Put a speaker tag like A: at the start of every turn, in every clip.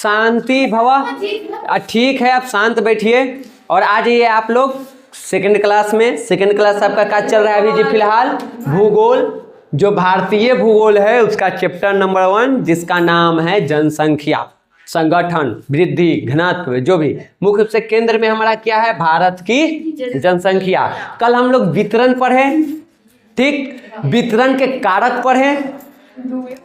A: शांति भवा। ठीक है, आप शांत बैठिए और आ जाइए आप लोग सेकंड क्लास में। सेकंड क्लास आपका क्या चल रहा है अभी जी फिलहाल? भूगोल। जो भारतीय भूगोल है उसका चैप्टर नंबर 1 जिसका नाम है जनसंख्या, संगठन, वृद्धि, घनत्व, जो भी मुख्य रूप से केंद्र में हमारा क्या है? भारत की जनसंख्या। कल हम लोग वितरण पढ़े, ठीक, वितरण के कारक पढ़े,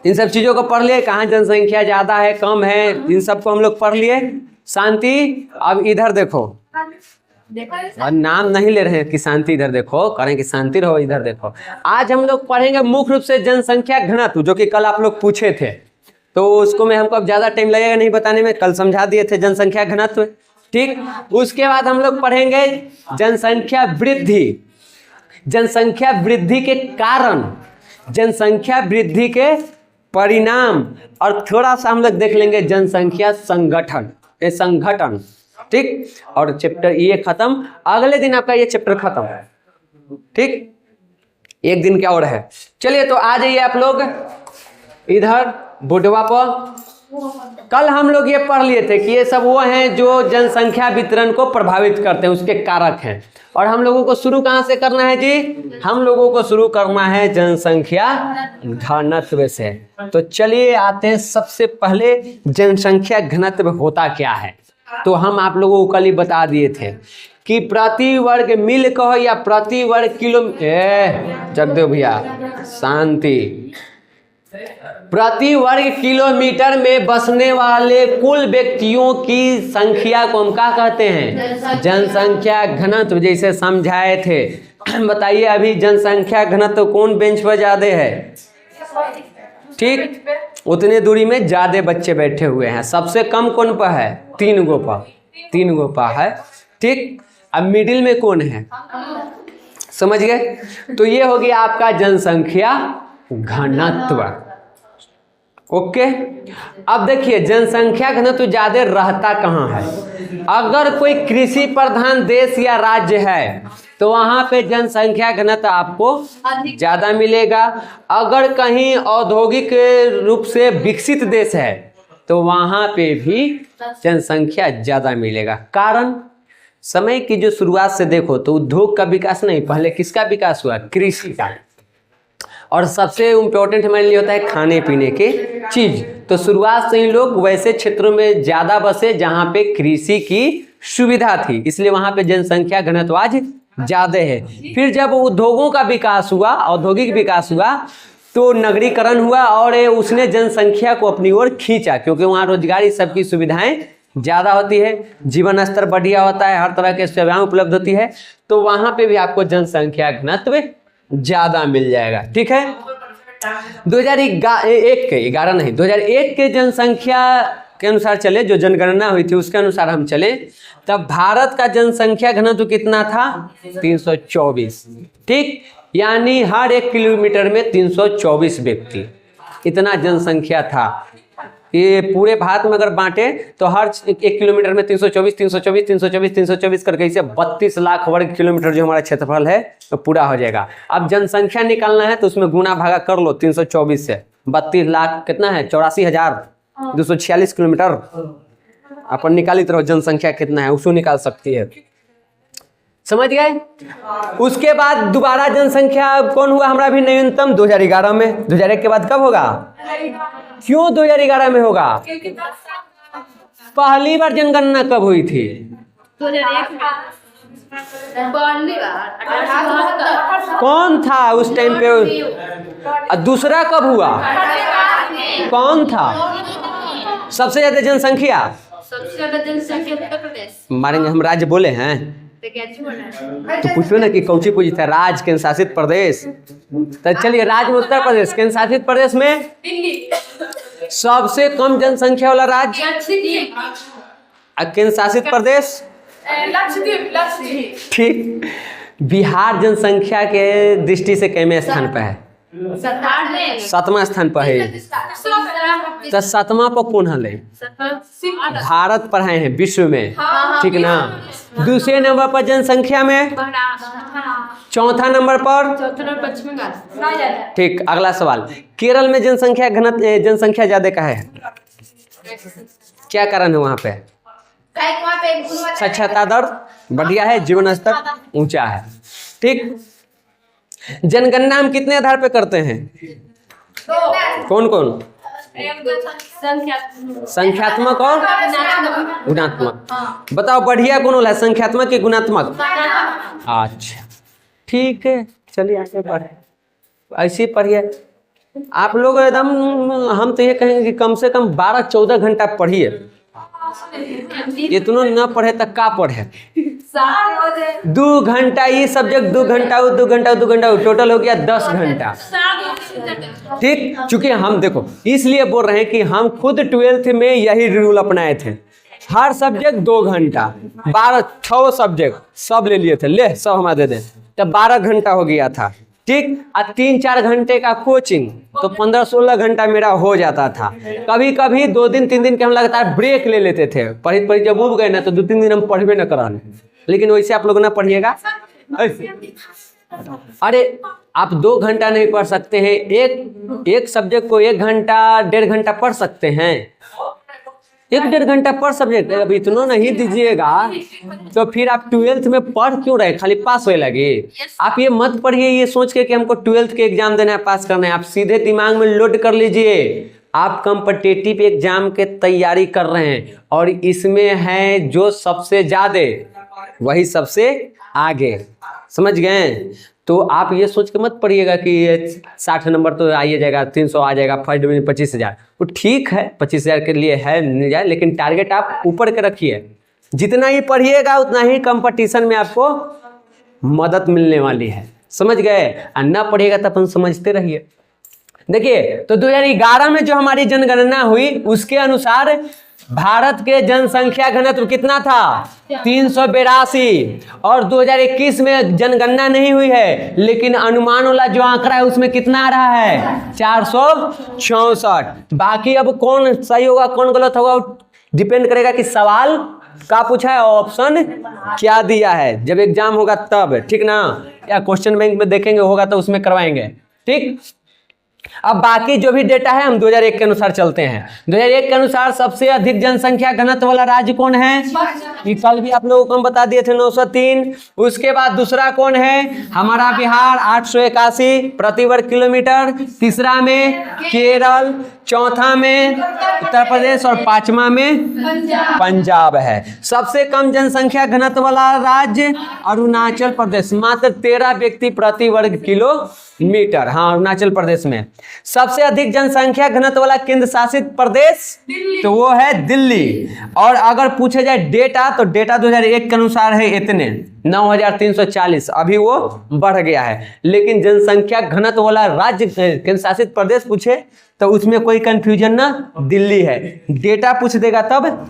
A: इन सब चीजों को पढ़ लिए, कहाँ जनसंख्या ज्यादा है कम है, इन सब को हम लोग पढ़ लिए। शांति, अब इधर देखो, और नाम नहीं ले रहे हैं कि शांति इधर देखो, करें कि शांति रहो इधर देखो। आज हम लोग पढ़ेंगे मुख्य रूप से जनसंख्या घनत्व, जो कि कल आप लोग पूछे थे, तो उसको मैं हमको अब ज्यादा टाइम लगेगा नहीं बताने में, कल समझा दिए थे जनसंख्या घनत्व, ठीक। उसके बाद हम लोग पढ़ेंगे जनसंख्या वृद्धि, जनसंख्या वृद्धि के कारण, जनसंख्या वृद्धि के परिणाम, और थोड़ा सा हम लोग देख लेंगे जनसंख्या संगठन, ये संगठन, ठीक। और चैप्टर ये खत्म, अगले दिन आपका ये चैप्टर खत्म, ठीक। एक दिन क्या और है। चलिए तो आ जाइए आप लोग इधर बोर्डवा पर। कल हम लोग ये पढ़ लिए थे कि ये सब वो हैं जो जनसंख्या वितरण को प्रभावित करते हैं, उसके कारक हैं। और हम लोगों को शुरू कहाँ से करना है जी? हम लोगों को शुरू करना है जनसंख्या घनत्व से। तो चलिए आते हैं, सबसे पहले जनसंख्या घनत्व होता क्या है? तो हम आप लोगों को कल ही बता दिए थे कि प्रति वर्ग मील कहो या प्रति वर्ग किलो, जगदेव भैया शांति, प्रति वर्ग किलोमीटर में बसने वाले कुल व्यक्तियों की संख्या को हम क्या कहते हैं? जनसंख्या घनत्व, जैसे समझाए थे। बताइए अभी जनसंख्या घनत्व कौन बेंच पर ज्यादा है? ठीक, उतने दूरी में ज्यादा बच्चे बैठे हुए हैं। सबसे कम कौन पर है? 3 गो पर, 3 गो पर है, ठीक। अब मिडिल में कौन है? समझ गए? तो ये हो गया आपका जनसंख्या घनत्व। ओके, अब देखिए जनसंख्या घनत्व ज्यादा रहता कहाँ है? अगर कोई कृषि प्रधान देश या राज्य है तो वहां पे जनसंख्या घनत्व आपको ज्यादा मिलेगा। अगर कहीं औद्योगिक रूप से विकसित देश है तो वहां पे भी जनसंख्या ज्यादा मिलेगा। कारण, समय की जो शुरुआत से देखो तो उद्योग का विकास नहीं, पहले किसका विकास हुआ? कृषि का। और सबसे इम्पोर्टेंट हमारे लिए होता है खाने पीने के चीज। तो शुरुआत से ही लोग वैसे क्षेत्रों में ज्यादा बसे जहां पे कृषि की सुविधा थी, इसलिए वहां पे जनसंख्या घनत्व आज ज्यादा है। फिर जब उद्योगों का विकास हुआ, औद्योगिक विकास हुआ, तो नगरीकरण हुआ और उसने जनसंख्या को अपनी ओर खींचा, क्योंकि वहाँ रोजगारी सबकी सुविधाएं ज्यादा होती है, जीवन स्तर बढ़िया होता है, हर तरह के सेवाएं उपलब्ध होती है, तो वहां पे भी आपको जनसंख्या घनत्व ज्यादा मिल जाएगा, ठीक है। 2001 के जनसंख्या के अनुसार चले, जो जनगणना हुई थी उसके अनुसार हम चले, तब भारत का जनसंख्या घनत्व कितना था? 324, ठीक। यानी हर 1 किलोमीटर में 324 व्यक्ति, इतना जनसंख्या था। ये पूरे भारत में अगर बांटे तो हर 1 किलोमीटर में 324, 324, 324, 324 करके इसे 32 लाख वर्ग किलोमीटर जो हमारा क्षेत्रफल है तो पूरा हो जाएगा। अब जनसंख्या निकालना है तो उसमें गुना भागा कर लो 324 से। 32 लाख कितना है? 84,246 किलोमीटर। अपन निकाली तरह जनसंख्या कितना है उसको निकाल सकती है, समझ गए। उसके बाद दोबारा जनसंख्या कौन हुआ हमारा भी न्यूनतम? 2011 में। 2001 के बाद कब होगा? क्यों 2011 में होगा? पहली बार जनगणना कब हुई थी?
B: 2001 में।
A: कौन था उस टाइम पे? दूसरा कब हुआ? कौन था सबसे ज्यादा जनसंख्या?
B: सबसे ज्यादा जनसंख्या उत्तर प्रदेश।
A: मारेंगे हम राज्य बोले हैं तो पूछो ना कि कौन सी पूछी था? राज्य, केंद्र शासित प्रदेश। तो चलिए राज्य में उत्तर प्रदेश, केंद्र शासित प्रदेश में
B: दिल्ली।
A: सबसे कम जनसंख्या वाला राज्य केंद्र शासित प्रदेश
B: लक्षद्वीप।
A: ठीक। बिहार जनसंख्या के दृष्टि से कितने स्थान पर है? 7वां स्थान पर है। तो 7वां पर कौन है? भारत पर है विश्व में, ठीक ना। दूसरे नंबर पर जनसंख्या में, चौथा नंबर पर
B: पश्चिम बंगाल।
A: ठीक। अगला सवाल, केरल में जनसंख्या ज्यादा का है? क्या कारण है वहाँ पे?
B: वहाँ पे गुणवत्ता
A: साक्षरता दर बढ़िया है, जीवन स्तर ऊंचा है। ठीक, जनगणना हम कितने आधार पे करते हैं? कौन कौन? संख्यात्मक और गुणात्मक। बताओ बढ़िया कौन होला, संख्यात्मक कि गुणात्मक? अच्छा ठीक है, चलिए आगे बढ़े, ऐसे ही पढ़िए आप लोग एकदम। हम तो ये कहेंगे कि कम से कम 12-14 घंटा पढ़िए, इतना न पढ़े तक का पढ़े। 2 घंटा ये सब्जेक्ट, 2 घंटा वो, 2 घंटा 2 घंटा, टोटल हो गया 10 घंटा। ठीक, चूंकि हम देखो इसलिए बोल रहे हैं कि हम खुद 12th में यही रूल अपनाए थे, हर सब्जेक्ट 2 घंटा, 6 सब्जेक्ट सब ले लिए थे, ले सब हमारे दे दें, तब 12 घंटा हो गया था। ठीक, और 3-4 घंटे का कोचिंग, तो 15-16 घंटा मेरा हो जाता था। कभी कभी 2 दिन 3 दिन के हम लगातार ब्रेक ले लेते थे, पढ़ी जब उब गए ना तो 2-3 दिन हम पढ़वे न करा, लेकिन वैसे आप लोग ना पढ़िएगा ऐसे। अरे आप 2 घंटा नहीं पढ़ सकते हैं, एक सब्जेक्ट को 1 घंटा 1.5 घंटा पढ़ सकते हैं, 1-1.5 घंटा पर सब्जेक्ट। अब इतना नहीं दीजिएगा तो फिर आप 12th में पढ़ क्यों रहे, खाली पास होए लगे? आप ये मत पढ़िए ये सोच के कि हमको 12th के एग्जाम देना है, पास करना है। आप सीधे दिमाग में लोड कर लीजिए, आप कॉम्पिटिटिव एग्जाम के तैयारी कर रहे हैं और इसमें है जो सबसे ज्यादा वही सबसे आगे, समझ गए? तो आप ये सोच के मत पढ़िएगा कि 60 नंबर तो आ ही जाएगा, 300 आ जाएगा, फर्स्ट डिवीजन 25,000। वो ठीक है 25,000 के लिए है नहीं जाए, लेकिन टारगेट आप ऊपर के रखिए। जितना ही पढ़िएगा उतना ही कंपटीशन में आपको मदद मिलने वाली है, समझ गए? और ना पढ़िएगा तो अपन समझते रहिए। देखिए तो 2011 में जो हमारी जनगणना हुई उसके अनुसार भारत के जनसंख्या घनत्व कितना था? 382। और 2021 में जनगणना नहीं हुई है, लेकिन अनुमान वाला जो आंकड़ा है उसमें कितना आ रहा है? 464। बाकी अब कौन सही होगा कौन गलत होगा डिपेंड करेगा कि सवाल का पूछा है, ऑप्शन क्या दिया है। जब एग्जाम होगा तब, ठीक ना, या क्वेश्चन बैंक में देखेंगे होगा तो उसमें करवाएंगे। ठीक, अब बाकी जो भी डेटा है हम 2001 के अनुसार चलते हैं। 2001 के अनुसार सबसे अधिक जनसंख्या घनत्व वाला राज्य कौन है? ये कल भी आप लोगों को हम बता दिए थे, 903। उसके बाद दूसरा कौन है? हमारा बिहार 881 प्रति वर्ग किलोमीटर। तीसरा में केरल, चौथा में उत्तर प्रदेश और 5वां में पंजाब है। सबसे कम जनसंख्या घनत्व वाला राज्य अरुणाचल प्रदेश, मात्र 13 व्यक्ति प्रति वर्ग किलोमीटर। हाँ, अरुणाचल प्रदेश में। सबसे अधिक जनसंख्या घनत्व वाला केंद्र शासित प्रदेश तो वो है दिल्ली। और अगर पूछे जाए डेटा तो डेटा 2001 के अनुसार है इतने 9,340, अभी वो बढ़ गया है। लेकिन जनसंख्या घनत्व वाला राज्य केंद्र शासित प्रदेश पूछे तो उसमें कोई कंफ्यूजन ना, दिल्ली है। डेटा पूछ देगा तब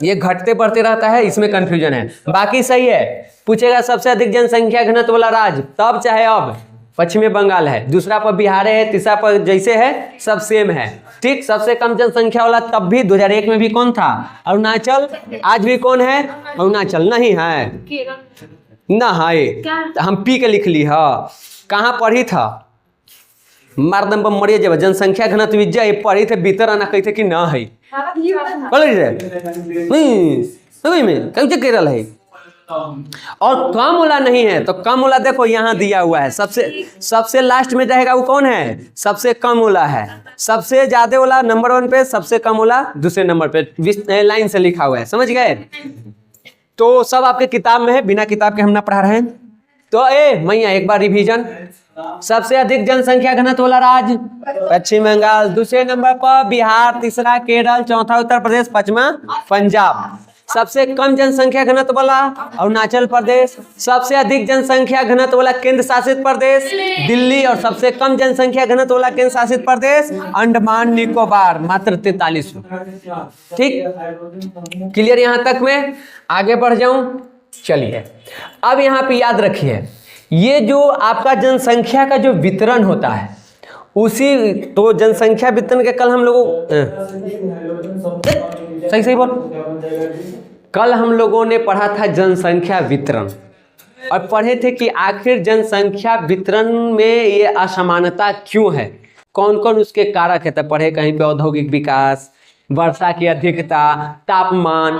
A: ये घटते बढ़ते रहता है, इसमें कंफ्यूजन है, बाकी सही है। पूछेगा सबसे अधिक जनसंख्या घनत्व वाला राज्य तब चाहे अब पश्चिमी बंगाल है, दूसरा पर बिहार है, तीसरा पर जैसे है सब सेम है। ठीक, सबसे कम जनसंख्या वाला तब भी 2001 में भी कौन था? अरुणाचल। आज भी कौन है? अरुणाचल नहीं है ना, है हम पी के लिख ली है। कहाँ पढ़ी था? मारदम पर मरिए जब जनसंख्या घनत्व विद्या पढ़ी थे, भीतर आना कही थे कि ना है कैसे केरल है। और कम वाला नहीं है तो कम वाला देखो यहाँ दिया हुआ है, सबसे लास्ट में रहेगा वो कौन है? सबसे कम वाला है। सबसे ज्यादा वाला नंबर 1 पे, सबसे कम वाला दूसरे नंबर पे, लाइन से लिखा हुआ है, समझ गए? तो सब आपके किताब में है, बिना किताब के हम ना पढ़ा रहे हैं। तो मैया एक बार रिवीजन। सबसे अधिक जनसंख्या घनत्व वाला राज्य पश्चिम बंगाल, दूसरे नंबर पर बिहार, तीसरा केरल, चौथा उत्तर प्रदेश, 5वां पंजाब। सबसे कम जनसंख्या घनत्व वाला अरुणाचल प्रदेश। सबसे अधिक जनसंख्या घनत्व वाला केंद्र शासित प्रदेश दिल्ली। और सबसे कम जनसंख्या घनत्व वाला केंद्र शासित प्रदेश अंडमान निकोबार, मात्र 43। ठीक, क्लियर यहाँ तक? मैं आगे बढ़ जाऊं, चलिए अब यहाँ पे याद रखिए, ये जो आपका जनसंख्या का जो वितरण होता है उसी तो जनसंख्या वितरण के कल हम लोगों सही बोल, कल हम लोगों ने पढ़ा था जनसंख्या वितरण और पढ़े थे कि आखिर जनसंख्या वितरण में ये असमानता क्यों है, कौन कौन उसके कारक है। तब पढ़े कहीं पे औद्योगिक विकास, वर्षा की अधिकता, तापमान,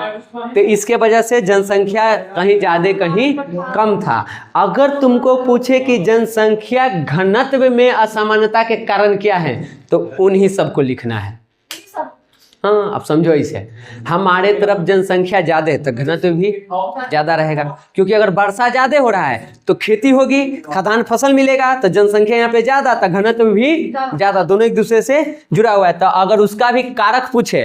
A: तो इसके वजह से जनसंख्या कहीं ज़्यादा कहीं कम था। अगर तुमको पूछे कि जनसंख्या घनत्व में असमानता के कारण क्या है, तो उन्हीं सबको लिखना है। हाँ, अब समझो इसे, हमारे तरफ जनसंख्या ज़्यादा है तो घनत्व भी ज़्यादा रहेगा, क्योंकि अगर वर्षा ज़्यादा हो रहा है तो खेती होगी, खाद्यान्न फसल मिलेगा, तो जनसंख्या यहाँ पे ज़्यादा तो घनत्व भी ज़्यादा, दोनों एक दूसरे से जुड़ा हुआ है। तो अगर उसका भी कारक पूछे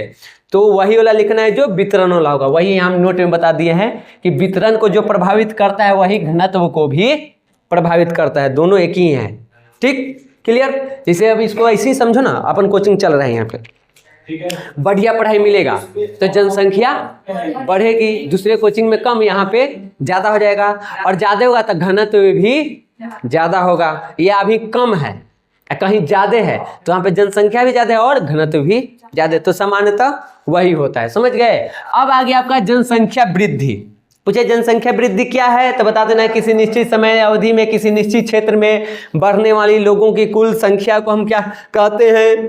A: तो वही वाला लिखना है जो वितरण वाला होगा। वही हम नोट में बता दिए हैं कि वितरण को जो प्रभावित करता है वही घनत्व को भी प्रभावित करता है, दोनों एक ही हैं। ठीक, क्लियर। जैसे अब इसको ऐसे ही समझो ना, अपन कोचिंग चल रहा है यहाँ पे, बढ़िया पढ़ाई मिलेगा तो जनसंख्या बढ़ेगी, दूसरे कोचिंग में कम, यहाँ पे ज्यादा हो जाएगा, और ज्यादा होगा तो घनत्व भी ज्यादा होगा। ये अभी कम है, कहीं ज्यादा है तो यहाँ पे जनसंख्या भी ज्यादा है और घनत्व भी ज्यादा, तो सामान्यतः वही होता है। समझ गए। अब आ गया आपका जनसंख्या वृद्धि। पूछे जनसंख्या वृद्धि क्या है, तो बता देना किसी निश्चित समय अवधि में किसी निश्चित क्षेत्र में बढ़ने वाली लोगों की कुल संख्या को हम क्या कहते हैं,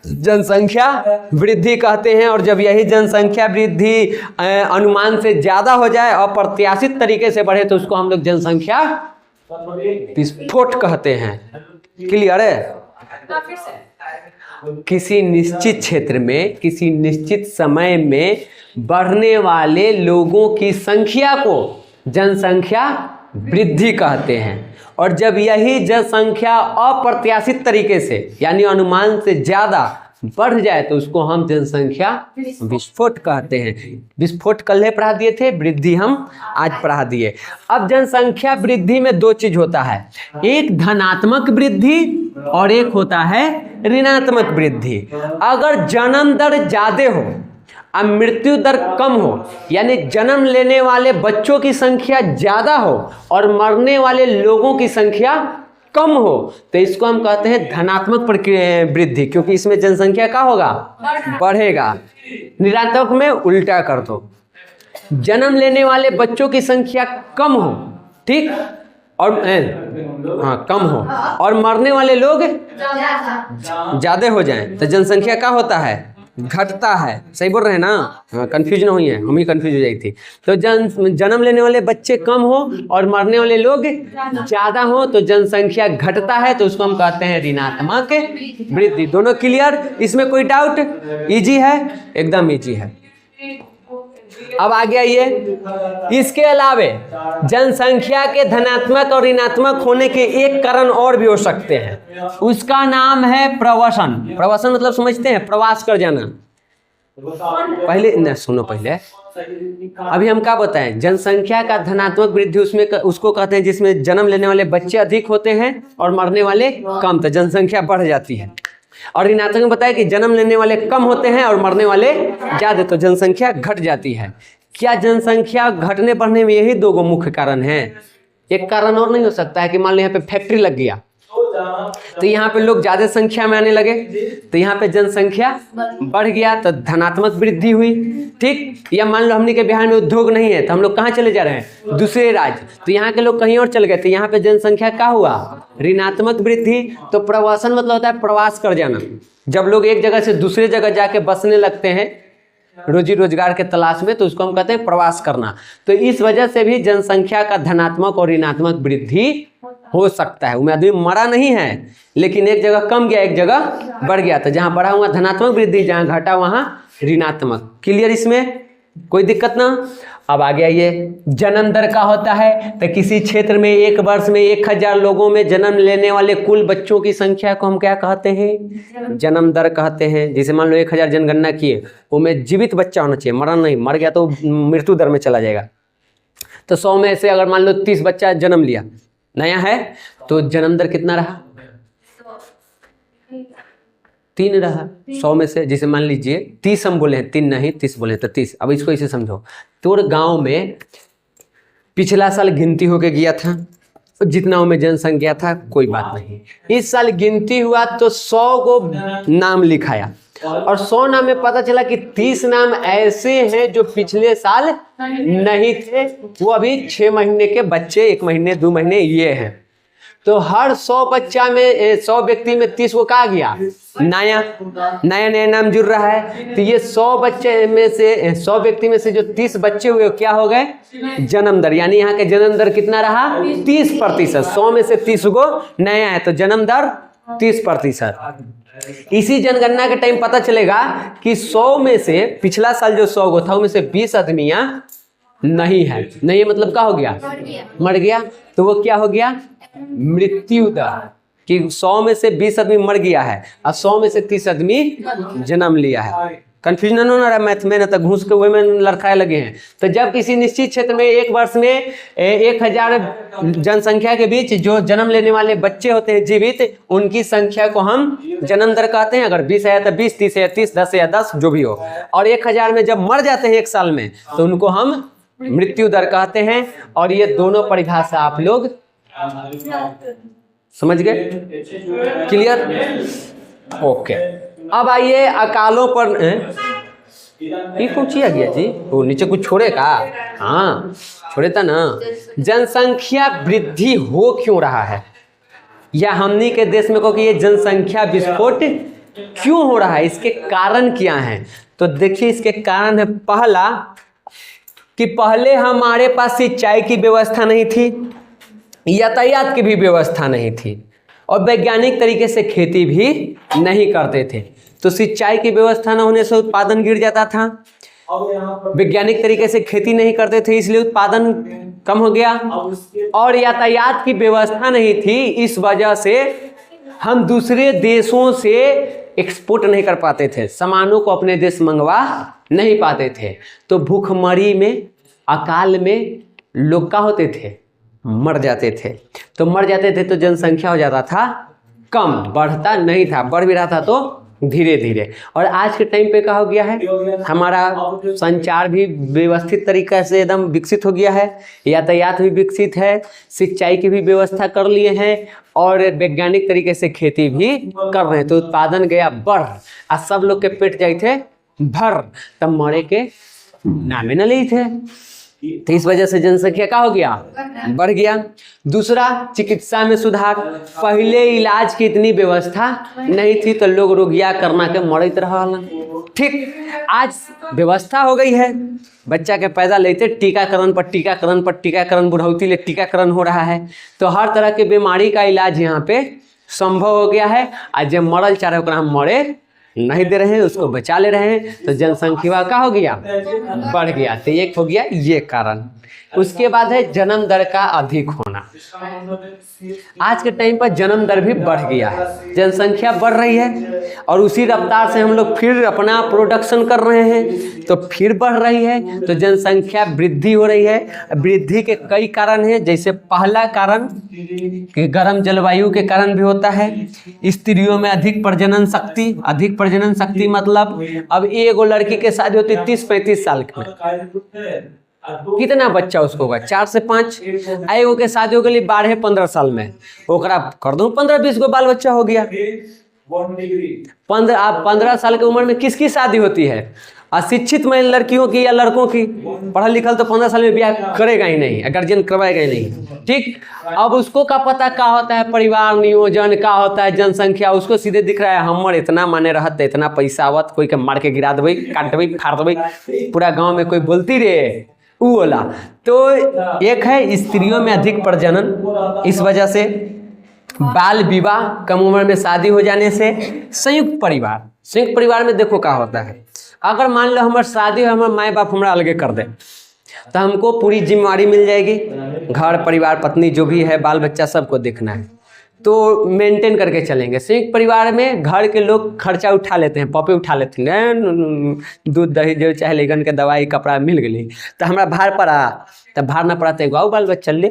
A: जनसंख्या वृद्धि कहते हैं। और जब यही जनसंख्या वृद्धि अनुमान से ज्यादा हो जाए, अप्रत्याशित तरीके से बढ़े, तो उसको हम लोग जनसंख्या विस्फोट कहते हैं। क्लियर है। किसी निश्चित क्षेत्र में किसी निश्चित समय में बढ़ने वाले लोगों की संख्या को जनसंख्या वृद्धि कहते हैं। और जब यही जनसंख्या अप्रत्याशित तरीके से यानी अनुमान से ज़्यादा बढ़ जाए तो उसको हम जनसंख्या विस्फोट कहते हैं। विस्फोट कल पढ़ा दिए थे, वृद्धि हम आज पढ़ा दिए। अब जनसंख्या वृद्धि में दो चीज होता है, एक धनात्मक वृद्धि और एक होता है ऋणात्मक वृद्धि। अगर जन्म दर ज्यादा हो और मृत्यु दर कम हो, यानी जन्म लेने वाले बच्चों की संख्या ज्यादा हो और मरने वाले लोगों की संख्या कम हो, तो इसको हम कहते हैं धनात्मक वृद्धि, क्योंकि इसमें जनसंख्या क्या होगा, बढ़ेगा। ऋणात्मक में उल्टा कर दो, जन्म लेने वाले बच्चों की संख्या कम हो, ठीक, और हाँ कम हो, और मरने वाले लोग ज्यादा हो जाएं, तो जनसंख्या क्या होता है, घटता है। सही बोल रहे हैं ना। हाँ, कंफ्यूज ना हुई है, हम ही कंफ्यूज हो जाई थी। तो जन्म लेने वाले बच्चे कम हो और मरने वाले लोग ज्यादा हो तो जनसंख्या घटता है, तो उसको हम कहते हैं ऋणात्मक वृद्धि। दोनों क्लियर, इसमें कोई डाउट, इजी है, एकदम इजी है। अब आ गया ये, इसके अलावे जनसंख्या के धनात्मक और ऋणात्मक होने के एक कारण और भी हो सकते हैं, उसका नाम है प्रवसन। प्रवसन मतलब समझते हैं, प्रवास कर जाना। पहले न सुनो, पहले अभी हम क्या बताएं, जनसंख्या का धनात्मक वृद्धि उसमें उसको कहते हैं जिसमें जन्म लेने वाले बच्चे अधिक होते हैं और मरने वाले कम, तो जनसंख्या बढ़ जाती है। और ऋणात्मक में बताया कि जन्म लेने वाले कम होते हैं और मरने वाले ज्यादा, तो जनसंख्या घट जाती है। क्या जनसंख्या घटने बढ़ने में यही दो मुख्य कारण हैं? एक कारण और नहीं हो सकता है कि मान लो यहाँ पे फैक्ट्री लग गया तो यहाँ पे लोग ज्यादा संख्या में आने लगे, तो यहाँ पे जनसंख्या बढ़ गया तो धनात्मक वृद्धि हुई, ठीक। या मान लो हमने के बिहार में उद्योग नहीं है तो हम लोग कहाँ चले जा रहे हैं, दूसरे राज्य, तो यहाँ के लोग कहीं और चले गए, तो यहाँ पे जनसंख्या क्या हुआ, ऋणात्मक वृद्धि। तो प्रवासन मतलब होता है प्रवास कर जाना, जब लोग एक जगह से दूसरे जगह जाके बसने लगते हैं रोजी रोजगार के तलाश में, तो उसको हम कहते हैं प्रवास करना। तो इस वजह से भी जनसंख्या का धनात्मक और ऋणात्मक वृद्धि हो सकता है। उनमें आदमी मरा नहीं है, लेकिन एक जगह कम गया एक जगह बढ़ गया, तो जहां बढ़ा हुआ धनात्मक वृद्धि, जहां घटा वहां ऋणात्मक। क्लियर, इसमें कोई दिक्कत ना। अब आ गया ये जन्म दर का होता है, तो किसी क्षेत्र में एक वर्ष में 1000 लोगों में जन्म लेने वाले कुल बच्चों की संख्या को हम क्या कहते हैं, जन्म दर कहते हैं। जैसे मान लो 1000 जनगणना किए, उनमें जीवित बच्चा होना चाहिए, मरा नहीं, मर गया तो मृत्यु दर में चला जाएगा। तो 100 में से अगर मान लो 30 बच्चा जन्म लिया, नया है, तो जन्म दर कितना रहा, 3 रहा 100 में से। जैसे मान लीजिए 30 हम बोले हैं, 3 नहीं 30 बोले तो 30। अब इसको इसे समझो, तोर गांव में पिछला साल गिनती होके गया था, जितना उनमें जनसंख्या था कोई बात नहीं, इस साल गिनती हुआ तो 100 को नाम लिखाया, और 100 नाम में पता चला कि 30 नाम ऐसे हैं जो पिछले साल नहीं थे, वो अभी 6 महीने के बच्चे, 1 महीने 2 महीने ये हैं। तो हर 100 बच्चा में 100 व्यक्ति में 30 को कहा गया नया नया नया नाम जुड़ रहा है। तो ये 100 बच्चे में से 100 व्यक्ति में से जो 30 बच्चे हुए क्या हो गए जन्म दर, यानी यहाँ के जन्म दर कितना रहा 30%। 100 में से 30 को नया है तो जन्म दर 30%। इसी जनगणना के टाइम पता चलेगा कि 100 में से पिछला साल जो 100 को था उनमें से 20 आदमियां नहीं है। नहीं मतलब क्या हो गया मर गया। तो वो क्या हो गया मृत्यु दर, कि 100 में से 20 आदमी मर गया है और 100 में से 30 आदमी जन्म लिया है। कंफ्यूजन हो रहा है मैथ में, न तो घूस के हुए में लड़खाए लगे हैं। तो जब किसी निश्चित क्षेत्र में एक वर्ष में 1000 जनसंख्या के बीच जो जन्म लेने वाले बच्चे होते हैं जीवित, उनकी संख्या को हम जन्म दर कहते हैं। अगर 20 है तो 20, 30 है 30, 10 है 10 जो भी हो। और 1000 में जब मर जाते हैं एक साल में तो उनको हम मृत्यु दर कहते हैं। और ये दोनों परिभाषा आप लोग समझ गए, क्लियर, ओके। अब आइए अकालों पर ये कुछ आ गया जी, वो नीचे कुछ छोड़े का, हाँ छोड़े था ना। जनसंख्या वृद्धि हो क्यों रहा है, या हमनी के देश में को कि ये जनसंख्या विस्फोट क्यों हो रहा है, इसके कारण क्या हैं। तो देखिए इसके कारण है पहला कि पहले हमारे पास सिंचाई की व्यवस्था नहीं थी, यातायात की भी व्यवस्था नहीं थी और वैज्ञानिक तरीके से खेती भी नहीं करते थे। तो सिंचाई की व्यवस्था न होने से उत्पादन गिर जाता था, वैज्ञानिक तरीके से खेती नहीं करते थे इसलिए उत्पादन कम हो गया, और यातायात की व्यवस्था नहीं थी इस वजह से हम दूसरे देशों से एक्सपोर्ट नहीं कर पाते थे, सामानों को अपने देश मंगवा नहीं पाते थे। तो भूखमरी में अकाल में लोग क्या होते थे मर जाते थे। तो मर जाते थे तो जनसंख्या हो जाता था कम, बढ़ता नहीं था, बढ़ भी रहा था तो धीरे धीरे। और आज के टाइम पे क्या हो गया है, हमारा संचार भी व्यवस्थित तरीके से एकदम विकसित हो गया है, यातायात भी विकसित है, सिंचाई की भी व्यवस्था कर लिए हैं और वैज्ञानिक तरीके से खेती भी कर रहे हैं। तो उत्पादन गया बढ़ और सब लोग के पेट जाए थे भर, तब मरे के नामे न ली थे। तो इस वजह से जनसंख्या क्या हो गया बढ़ गया। दूसरा चिकित्सा में सुधार, पहले इलाज की इतनी व्यवस्था नहीं थी तो लोग रोगिया करना के मरत रहल। ठीक, आज व्यवस्था हो गई है, बच्चा के पैदा लेते टीकाकरण पर टीकाकरण पर टीकाकरण, बुढ़ौती ले टीकाकरण हो रहा है। तो हर तरह के बीमारी का इलाज यहाँ पे संभव हो गया है। आज जब मरल चाहे ओकरा हम मरे नहीं दे रहे हैं, उसको बचा ले रहे हैं, तो जनसंख्या का हो गया बढ़ गया। तो एक हो गया ये कारण। उसके बाद है जन्म दर का अधिक होना। आज के टाइम पर जन्म दर भी बढ़ गया है, जनसंख्या बढ़ रही है और उसी रफ्तार से हम लोग फिर अपना प्रोडक्शन कर रहे हैं तो फिर बढ़ रही है, तो जनसंख्या वृद्धि हो रही है। वृद्धि के कई कारण हैं, जैसे पहला कारण कि गर्म जलवायु के कारण भी होता है। स्त्रियों में अधिक प्रजनन शक्ति, अधिक प्रजनन शक्ति मतलब अब एगो लड़की के शादी होती 30-35 साल में, कितना बच्चा उसको होगा 4 से 5, एगो के शादी हो गई 12-15 साल में, ओकरा कर दूं 15-20 गो बाल बच्चा हो गया। 15 साल की उम्र में किसकी शादी होती है, अशिक्षित महिला लड़कियों की या लड़कों की। पढ़ा लिखल तो 15 साल में ब्याह करेगा ही नहीं, गार्जियन करवाएगा ही नहीं। ठीक, अब उसको क्या पता क्या होता है परिवार नियोजन, क्या होता है जनसंख्या, उसको सीधे दिख रहा है हमर इतना माने रहत, इतना पैसा आवत, कोई के मार के गिरा देवे, काट देवे, फाड़ देवे, पूरा गाँव में कोई बोलती रे वो वाला। तो एक है स्त्रियों में अधिक प्रजनन, इस वजह से बाल विवाह, कम उम्र में शादी हो जाने से। संयुक्त परिवार में देखो क्या होता है, अगर मान लो हमारे शादी हो, हमारे माँ बाप हमारा अलगे कर दे तो हमको पूरी जिम्मेवारी मिल जाएगी, घर परिवार पत्नी जो भी है बाल बच्चा सबको देखना है, तो मेंटेन करके चलेंगे। संयुक्त परिवार में घर के लोग खर्चा उठा लेते हैं, पॉपे उठा लेते हैं, दूध दही जो चाहे लेगन के दवाई कपड़ा मिल गई तो हमारा भार पड़ा, तब भार ना पड़ा तो एगो बाल बच्चा ले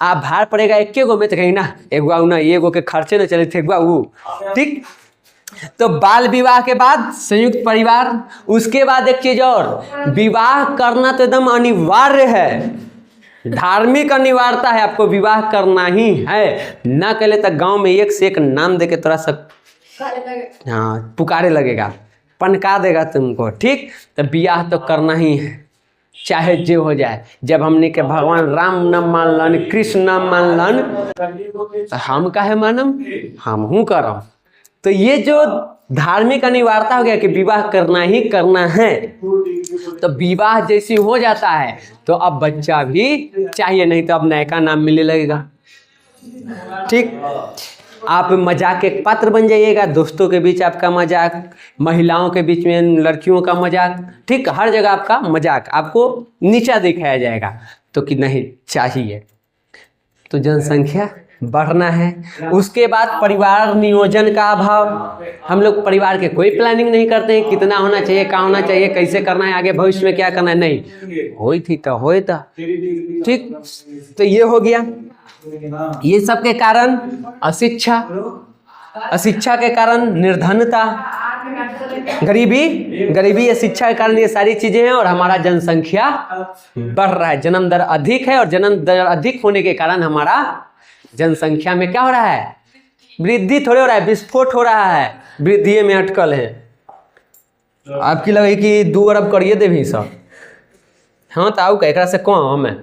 A: आप भार पड़ेगा एक गो में तो कहीं ना एगो ना एगो के खर्चे न चले थे एगो। ठीक, तो बाल विवाह के बाद संयुक्त परिवार। उसके बाद एक चीज और, विवाह करना तो एकदम अनिवार्य है, धार्मिक अनिवार्यता है, आपको विवाह करना ही है। ना करे तो गांव में एक से एक नाम दे के थोड़ा सा पुकारे लगेगा, पनका देगा तुमको। ठीक, तो विवाह तो करना ही है, चाहे जो हो जाए। जब हमने के भगवान राम न मानलन, कृष्ण न मानलन, तो हम काहे मानम, हम हूँ करम। तो ये जो धार्मिक अनिवार्यता हो गया कि विवाह करना ही करना है, तो विवाह जैसी हो जाता है तो अब बच्चा भी चाहिए, नहीं तो अब नयका नाम मिलने लगेगा। ठीक, आप मजाक के पात्र बन जाइएगा, दोस्तों के बीच आपका मजाक, महिलाओं के बीच में लड़कियों का मजाक, ठीक, हर जगह आपका मजाक, आपको नीचा दिखाया जाएगा। तो कि नहीं चाहिए, तो जनसंख्या बढ़ना है। उसके बाद परिवार नियोजन का अभाव, हम लोग परिवार के कोई प्लानिंग नहीं करते हैं, कितना होना चाहिए, क्या होना चाहिए, कैसे करना है, आगे भविष्य में क्या करना है, नहीं होई थी तो होए था। ठीक, तो ये हो गया। ये सब के कारण अशिक्षा, अशिक्षा के कारण निर्धनता, गरीबी अशिक्षा के कारण ये सारी चीजें हैं, और हमारा जनसंख्या बढ़ रहा है, जन्म दर अधिक है, और जन्म दर अधिक होने के कारण हमारा जनसंख्या में क्या हो रहा है, वृद्धि थोड़े हो रहा है, विस्फोट हो रहा है, वृद्धि में अटकल है। आपकी लगे कि 2 अरब करिए देवी सब, हाँ तो आओ एकरा से कौन हमें।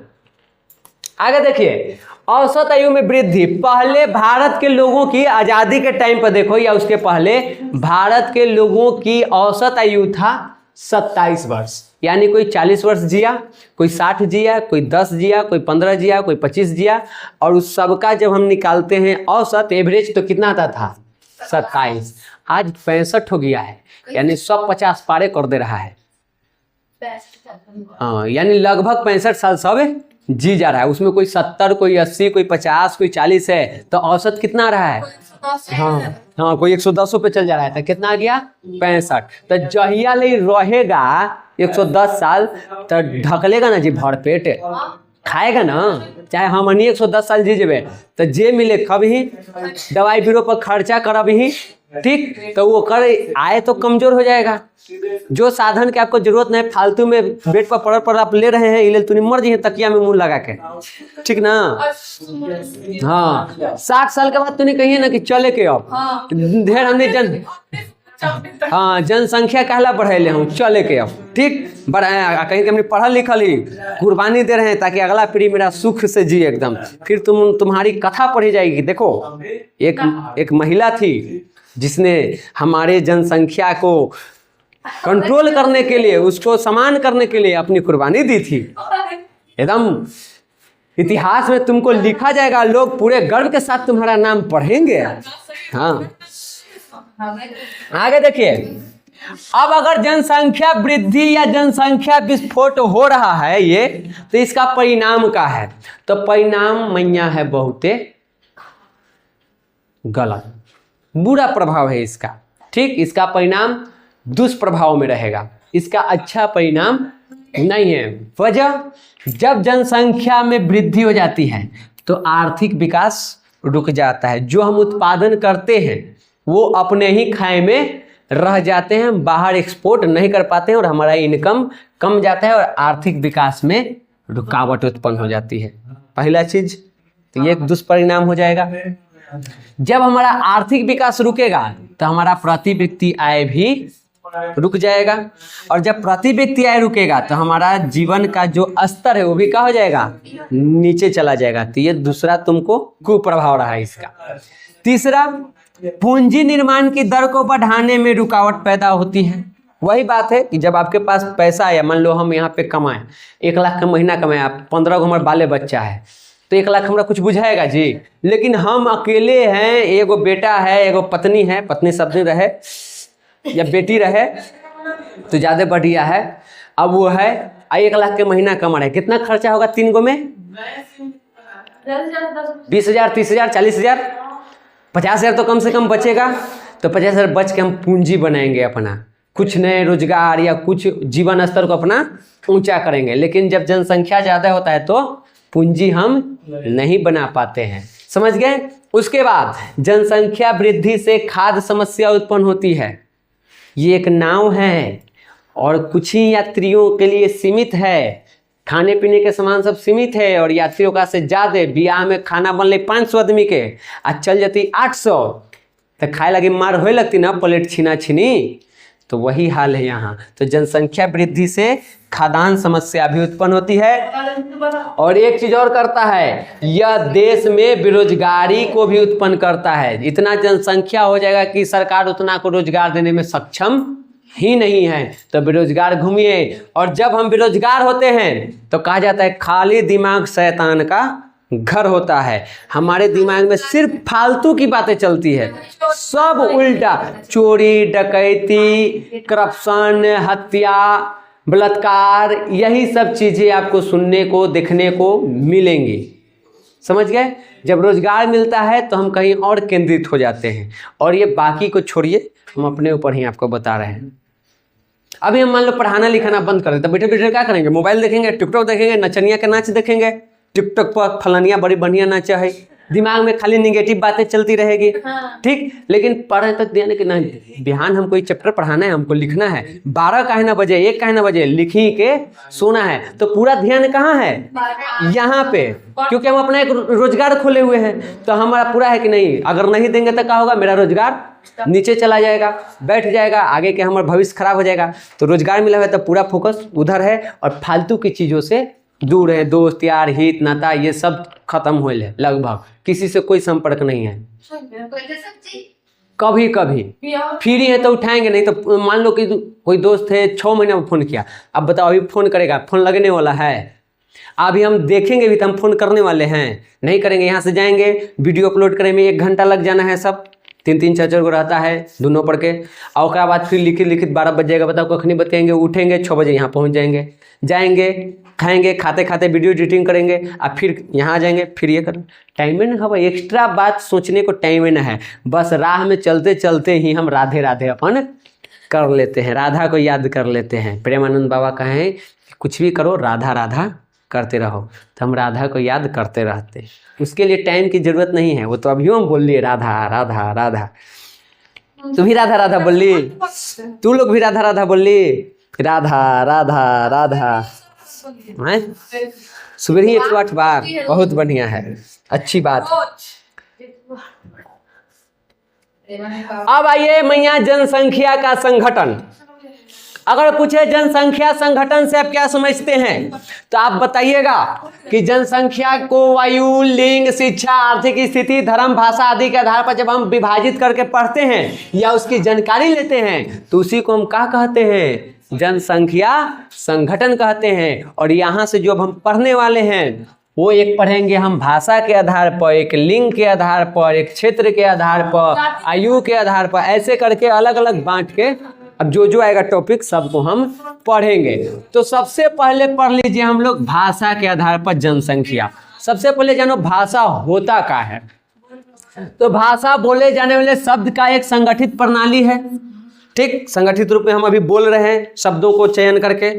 A: आगे देखिए, औसत आयु में वृद्धि। पहले भारत के लोगों की आज़ादी के टाइम पर देखो या उसके पहले भारत के लोगों की औसत आयु था 27 वर्ष, यानी कोई 40 वर्ष जिया, कोई 60 जिया, कोई 10 जिया, कोई 15 जिया, कोई 25 जिया, और उस सबका जब हम निकालते हैं औसत एवरेज तो कितना आता था 27। आज 65 हो गया है, यानी 150 पारे कर दे रहा है। हाँ, यानी लगभग 65 साल सब जी जा रहा है, उसमें कोई 70, कोई 80, कोई 50, कोई 40 है, तो औसत कितना आ रहा है, हाँ कोई 110 पे चल जा रहा है, तो कितना आ गया 65। तो जहिया ले रहेगा 110 साल तो ढकलेगा ना जी, भर पेट खाएगा ना, चाहे हम 110 साल जी जेबे तो जे मिले कभी दवाई बीरो पर खर्चा करब ही, ठीक, तो वो कर आए तो कमजोर हो जाएगा। जो साधन के आपको जरूरत नहीं, फालतू में बेड पर पड़ आप ले रहे हैं, इले तुम मर जाइए तकिया में मुंह लगा के, ठीक ना। हाँ, 60 साल के बाद तो नहीं कहिए ना कि चले के अब ढेर हमने जनसंख्या कहला बढ़ेले हम, चले के अब ठीक बढ़ाया, कहीं कि हमने पढ़ल लिखल ही कुर्बानी दे रहे हैं ताकि अगला पीढ़ी मेरा सुख से जिए एकदम। फिर तुम्हारी कथा पढ़ी जाएगी। देखो, एक महिला थी जिसने हमारे जनसंख्या को कंट्रोल करने के लिए, उसको समान करने के लिए अपनी कुर्बानी दी थी। एकदम इतिहास में तुमको लिखा जाएगा, लोग पूरे गर्व के साथ तुम्हारा नाम पढ़ेंगे। हाँ, आगे देखिए, अब अगर जनसंख्या वृद्धि या जनसंख्या विस्फोट हो रहा है ये, तो इसका परिणाम क्या है, तो परिणाम मैया है बहुते गलत, बुरा प्रभाव है इसका। ठीक, इसका परिणाम दुष्प्रभाव में रहेगा, इसका अच्छा परिणाम नहीं है। वजह, जब जनसंख्या में वृद्धि हो जाती है तो आर्थिक विकास रुक जाता है। जो हम उत्पादन करते हैं वो अपने ही खाए में रह जाते हैं, बाहर एक्सपोर्ट नहीं कर पाते हैं, और हमारा इनकम कम जाता है और आर्थिक विकास में रुकावट उत्पन्न हो जाती है। पहला चीज तो ये एक दुष्परिणाम हो जाएगा। जब हमारा आर्थिक विकास रुकेगा तो हमारा प्रति व्यक्ति आय भी रुक जाएगा, और जब प्रति व्यक्ति आय रुकेगा तो हमारा जीवन का जो स्तर है वो भी क्या हो जाएगा, नीचे चला जाएगा। तो ये दूसरा तुमको कुप्रभाव रहा है इसका। तीसरा, पूंजी निर्माण की दर को बढ़ाने में रुकावट पैदा होती है। वही बात है कि जब आपके पास पैसा है, मान लो हम यहाँ पे कमाएं 1 लाख का महीना कमाएं, आप 15 को हमारे बाले बच्चा है, तो 1 लाख हमारा कुछ बुझाएगा जी। लेकिन हम अकेले हैं, एगो बेटा है, एगो पत्नी है, पत्नी सब दिन रहे या बेटी रहे तो ज़्यादा बढ़िया है। अब वो है 1 लाख के महीना कमा रहे, कितना खर्चा होगा 3 गो में, 20,000, 30,000, 40,000, 50,000 तो कम से कम बचेगा। तो 50,000 बच के हम पूंजी बनाएंगे अपना, कुछ नए रोजगार या कुछ जीवन स्तर को अपना ऊंचा करेंगे। लेकिन जब जनसंख्या ज़्यादा होता है तो पूंजी हम नहीं बना पाते हैं, समझ गए। उसके बाद जनसंख्या वृद्धि से खाद्य समस्या उत्पन्न होती है। ये एक नाव है और कुछ ही यात्रियों के लिए सीमित है, खाने पीने के सामान सब सीमित है, और यात्रियों का से ज़्यादा। बियाह में खाना बनले 500 आदमी के, आज चल जाती 800, तो खाए लगे मार होए लगती ना, प्लेट छीना छीनी। तो वही हाल है यहाँ। तो जनसंख्या वृद्धि से खाद्यान्न समस्या भी उत्पन्न होती है। और एक चीज और करता है, यह देश में बेरोजगारी को भी उत्पन्न करता है। इतना जनसंख्या हो जाएगा कि सरकार उतना को रोजगार देने में सक्षम ही नहीं है, तो बेरोजगार घूमिए। और जब हम बेरोजगार होते हैं तो कहा जाता है खाली दिमाग शैतान का घर होता है। हमारे दिमाग में सिर्फ फालतू की बातें चलती है, सब उल्टा, चोरी डकैती, करप्शन, हत्या, बलात्कार, यही सब चीजें आपको सुनने को देखने को मिलेंगी। समझ गए? जब रोजगार मिलता है तो हम कहीं और केंद्रित हो जाते हैं। और ये बाकी को छोड़िए, हम अपने ऊपर ही आपको बता रहे हैं। अभी हम मान लो पढ़ाना लिखाना बंद कर दें तो बैठे बैठे क्या करेंगे? मोबाइल देखेंगे, टिकटॉक देखेंगे, नचनिया के नाच देखेंगे। टिकटॉक पर फलानिया बड़ी बढ़िया नाचा है, दिमाग में खाली निगेटिव बातें चलती रहेगी। ठीक, लेकिन पढ़े तो ध्यान कि नहीं, बिहान हमको एक चैप्टर पढ़ाना है, हमको लिखना है, 12 का है ना बजे, 1 का है ना बजे, लिखी के सोना है। तो पूरा ध्यान कहाँ है? यहाँ पे, क्योंकि हम अपना एक रोजगार खोले हुए हैं। तो हमारा पूरा है कि नहीं, अगर नहीं देंगे तो क्या होगा? मेरा रोजगार नीचे चला जाएगा, बैठ जाएगा, आगे के हमारा भविष्य खराब हो जाएगा। तो रोजगार मिला हुआ है तो पूरा फोकस उधर है और फालतू की चीज़ों से दूर है। दोस्त यार, हित नाता, ये सब खत्म हो है, लगभग किसी से कोई संपर्क नहीं है। कभी कभी फ्री है तो उठाएंगे, नहीं तो मान लो कि कोई दोस्त है 6 महीने में फ़ोन किया, अब बताओ अभी फ़ोन करेगा? फ़ोन लगने वाला है, अभी हम देखेंगे भी तो हम फ़ोन करने वाले हैं? नहीं करेंगे। यहाँ से जाएंगे, वीडियो अपलोड करने में 1 घंटा लग जाना है, सब 3-3 4-4 को रहता है, दोनों पढ़ के। और उसके बाद फिर लिखित 12 बज जाएगा, बताओ कखनी बताएंगे? उठेंगे 6 बजे, यहाँ पहुँच जाएंगे, खाएंगे, खाते खाते वीडियो एडिटिंग करेंगे, अब फिर यहाँ आ जाएंगे, फिर ये करें। टाइम में ना भाई, एक्स्ट्रा बात सोचने को टाइम में ना है। बस राह में चलते चलते ही हम राधे राधे अपन कर लेते हैं, राधा को याद कर लेते हैं। प्रेमानंद बाबा कहें कि कुछ भी करो, राधा राधा करते रहो। तो हम राधा को याद करते रहते हैं, उसके लिए टाइम की जरूरत नहीं है। वो तो अभी हम बोल लिए राधा राधा राधा। तू भी राधा राधा बोल ली, तू लोग भी राधा राधा बोल ली, राधा राधा राधा। सुबह ही 108 बार, बहुत बढ़िया है, अच्छी बात। अब आइए मैया जनसंख्या का संगठन। अगर पूछे जनसंख्या संगठन से आप क्या समझते हैं, तो आप बताइएगा कि जनसंख्या को आयु, लिंग, शिक्षा, आर्थिक स्थिति, धर्म, भाषा आदि के आधार पर जब हम विभाजित करके पढ़ते हैं या उसकी जानकारी लेते हैं तो उसी को हम क्या कहते हैं? जनसंख्या संगठन कहते हैं। और यहाँ से जो हम पढ़ने वाले हैं वो एक पढ़ेंगे हम भाषा के आधार पर, एक लिंग के आधार पर, एक क्षेत्र के आधार पर, आयु के आधार पर, ऐसे करके अलग अलग बांट के अब जो आएगा टॉपिक सबको हम पढ़ेंगे। तो सबसे पहले पढ़ लीजिए हम लोग भाषा के आधार पर जनसंख्या। सबसे पहले जानो भाषा होता क्या है। तो भाषा बोले जाने वाले शब्द का एक संगठित प्रणाली है। ठीक, संगठित रूप में हम अभी बोल रहे हैं शब्दों को चयन करके,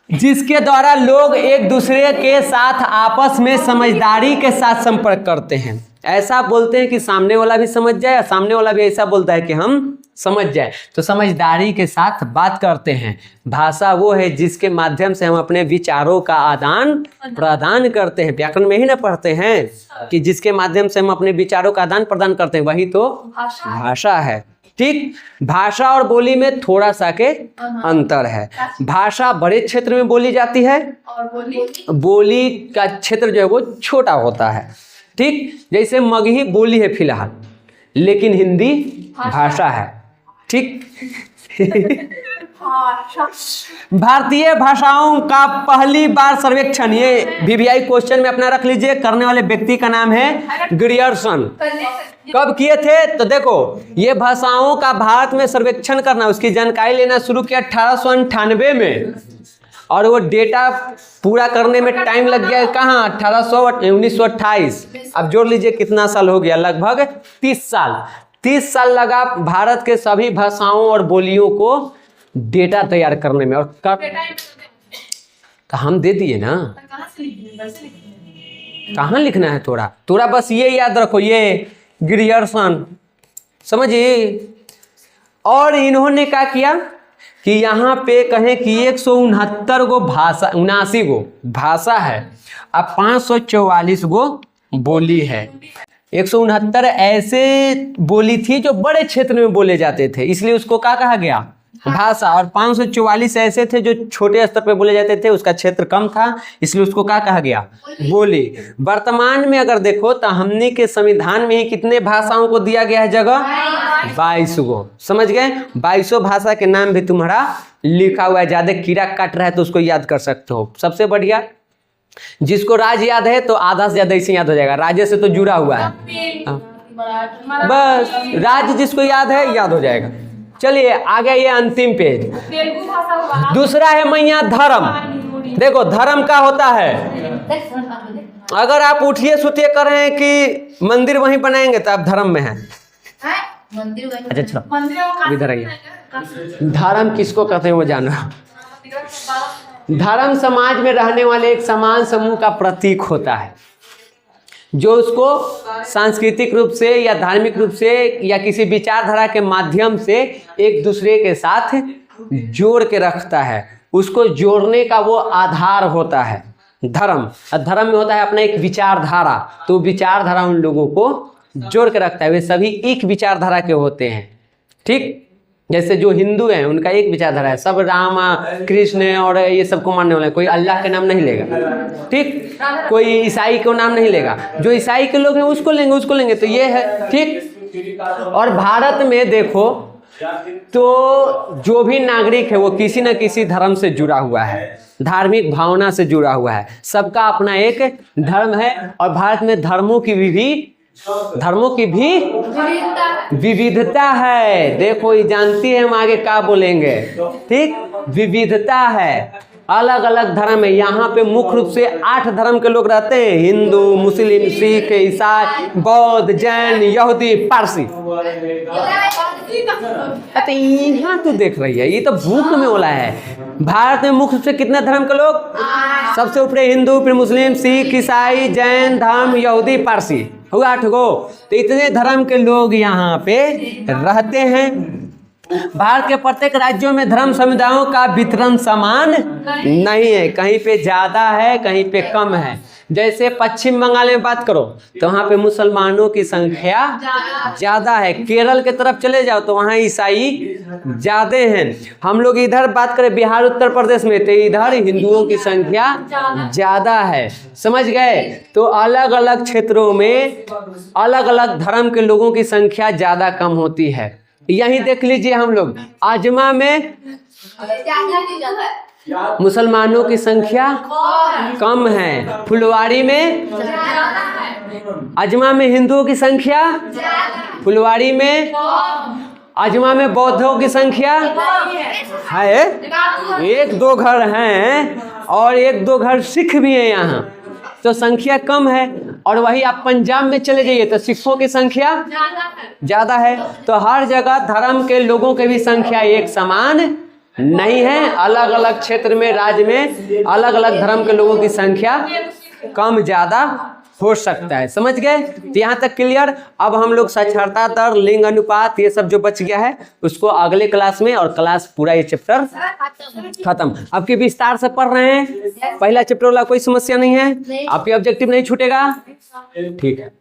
A: जिसके द्वारा लोग एक दूसरे के साथ आपस में समझदारी के साथ संपर्क करते हैं। ऐसा बोलते हैं कि सामने वाला भी समझ जाए, और सामने वाला भी ऐसा बोलता है कि हम समझ जाए। तो समझदारी के साथ बात करते हैं। भाषा वो है जिसके माध्यम से हम अपने विचारों का आदान प्रदान करते हैं। व्याकरण में ही ना पढ़ते हैं कि जिसके माध्यम से हम अपने विचारों का आदान प्रदान करते हैं, वही तो भाषा है। ठीक, भाषा और बोली में थोड़ा सा के अंतर है। भाषा बड़े क्षेत्र में बोली जाती है और बोली का क्षेत्र जो है वो छोटा होता है। ठीक, जैसे मगही बोली है फिलहाल, लेकिन हिंदी भाषा है। ठीक भारतीय भाषाओं का पहली बार सर्वेक्षण, ये VVI क्वेश्चन में अपना रख लीजिए, करने वाले व्यक्ति का नाम है ग्रियर्सन। कब किए थे? तो देखो, ये भाषाओं का भारत में सर्वेक्षण करना, उसकी जानकारी लेना शुरू किया 1898 में, और वो डेटा पूरा करने में टाइम लग गया कहाँ? 1928। अब जोड़ लीजिए कितना साल हो गया, लगभग 30 साल। 30 साल लगा भारत के सभी भाषाओं और बोलियों को डेटा तैयार करने में। और कब तो हम दे दिए ना, कहाँ लिखना है थोड़ा बस ये याद रखो, ये ग्रियर्सन, समझिए। और इन्होंने क्या किया कि यहाँ पे कहें कि 169 गो भाषा, 79 गो भाषा है, अब 544 गो बोली है। 169 ऐसे बोली थी जो बड़े क्षेत्र में बोले जाते थे, इसलिए उसको क्या कहा गया? भाषा, और 544 ऐसे थे जो छोटे स्तर पे बोले जाते थे, उसका क्षेत्र कम था, इसलिए उसको क्या कहा गया, बोली। वर्तमान में अगर देखो तो हमने के संविधान में ही कितने भाषाओं को दिया गया है जगह, 22 गो, समझ गए। 22 भाषा के नाम भी तुम्हारा लिखा हुआ है। ज्यादा कीड़ा काट रहा है तो उसको याद कर सकते हो। सबसे बढ़िया, जिसको राज याद है तो आधा से ज्यादा इसे याद हो जाएगा, राज्य से तो जुड़ा हुआ है। बस राज्य जिसको याद है याद हो जाएगा। चलिए आगे, ये अंतिम पेज।
B: तेलुगु भाषा हुआ।
A: दूसरा है मैया धर्म। देखो धर्म क्या होता है, अगर आप उठिए सुतिए कर रहे हैं कि मंदिर वहीं बनाएंगे तो आप धर्म में हैं।
B: मंदिर वहीं।
A: अच्छा चलो
B: मंदिर
A: इधर आइए। धर्म किसको कहते हैं वो जानो। धर्म समाज में रहने वाले एक समान समूह का प्रतीक होता है, जो उसको सांस्कृतिक रूप से या धार्मिक रूप से या किसी विचारधारा के माध्यम से एक दूसरे के साथ जोड़ के रखता है। उसको जोड़ने का वो आधार होता है धर्म। धर्म में होता है अपना एक विचारधारा, तो विचारधारा उन लोगों को जोड़ के रखता है। वे सभी एक विचारधारा के होते हैं, ठीक। जैसे जो हिंदू हैं उनका एक विचारधारा है, सब राम कृष्ण और ये सबको मानने वाले हैं, कोई अल्लाह के नाम नहीं लेगा, ठीक। कोई ईसाई को नाम नहीं लेगा, जो ईसाई के लोग हैं उसको लेंगे, तो ये है, ठीक। और भारत में देखो तो जो भी नागरिक है वो किसी न किसी धर्म से जुड़ा हुआ है, धार्मिक भावना से जुड़ा हुआ है। सबका अपना एक धर्म है, और भारत में धर्मों की भी विविधता है। देखो ये जानती है हम आगे क्या बोलेंगे, ठीक। विविधता है, अलग अलग धर्म है। यहाँ पे मुख्य रूप से 8 धर्म के लोग रहते हैं, हिंदू, मुस्लिम, सिख, ईसाई, बौद्ध, जैन, यहूदी, पारसी। तो यहाँ तो देख रही है, ये तो बुक में बोला है। भारत में मुख्य रूप से कितने धर्म के लोग, सबसे ऊपर हिंदू, फिर मुस्लिम, सिख, ईसाई, जैन, धर्म, यहूदी, पारसी, हुआ 8 गो। तो इतने धर्म के लोग यहाँ पे रहते हैं। भारत के प्रत्येक राज्यों में धर्म समुदायों का वितरण समान नहीं है, कहीं पे ज्यादा है, कहीं पे कम है। जैसे पश्चिम बंगाल में बात करो तो वहाँ पे मुसलमानों की संख्या ज्यादा है। केरल के तरफ चले जाओ तो वहाँ ईसाई ज्यादा हैं। हम लोग इधर बात करें बिहार उत्तर प्रदेश में, तो इधर हिंदुओं की संख्या ज्यादा है, समझ गए। तो अलग अलग क्षेत्रों में अलग अलग धर्म के लोगों की संख्या ज्यादा कम होती है। यही देख लीजिए, हम लोग आजमा में मुसलमानों की संख्या कम है, फुलवाड़ी में अजमा में हिंदुओं की संख्या, फुलवाड़ी में अजमा में बौद्धों की संख्या है। 1-2 घर हैं और 1-2 घर सिख भी हैं यहाँ, तो संख्या कम है। और वही आप पंजाब में चले जाइए तो सिखों की संख्या ज्यादा है। तो हर जगह धर्म के लोगों की भी संख्या एक समान नहीं है, अलग अलग क्षेत्र में, राज्य में अलग अलग धर्म के लोगों की संख्या कम ज्यादा हो सकता है, समझ गए। तो यहाँ तक क्लियर। अब हम लोग साक्षरता दर, लिंग अनुपात, ये सब जो बच गया है उसको अगले क्लास में, और क्लास पूरा ये चैप्टर खत्म। आपके विस्तार से पढ़ रहे हैं, पहला चैप्टर वाला कोई समस्या नहीं है, आपके ऑब्जेक्टिव नहीं छूटेगा, ठीक है।